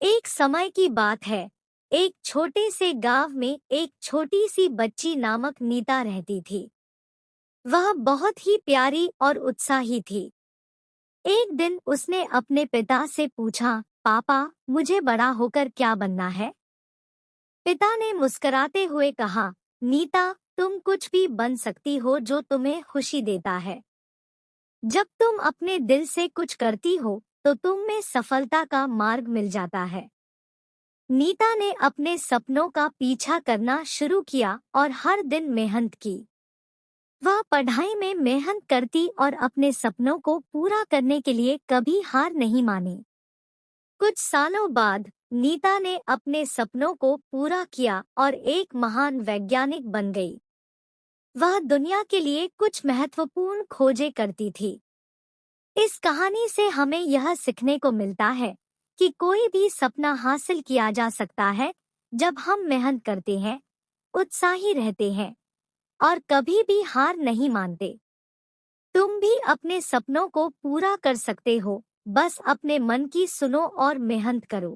एक समय की बात है। एक छोटे से गांव में एक छोटी सी बच्ची नामक नीता रहती थी। वह बहुत ही प्यारी और उत्साही थी। एक दिन उसने अपने पिता से पूछा, पापा, मुझे बड़ा होकर क्या बनना है? पिता ने मुस्कुराते हुए कहा, नीता, तुम कुछ भी बन सकती हो जो तुम्हें खुशी देता है। जब तुम अपने दिल से कुछ करती हो तो तुम में सफलता का मार्ग मिल जाता है। नीता ने अपने सपनों का पीछा करना शुरू किया और हर दिन मेहनत की। वह पढ़ाई में मेहनत करती और अपने सपनों को पूरा करने के लिए कभी हार नहीं मानी। कुछ सालों बाद नीता ने अपने सपनों को पूरा किया और एक महान वैज्ञानिक बन गई। वह दुनिया के लिए कुछ महत्वपूर्ण खोजें करती थी। इस कहानी से हमें यह सीखने को मिलता है कि कोई भी सपना हासिल किया जा सकता है जब हम मेहनत करते हैं, उत्साही रहते हैं और कभी भी हार नहीं मानते। तुम भी अपने सपनों को पूरा कर सकते हो, बस अपने मन की सुनो और मेहनत करो।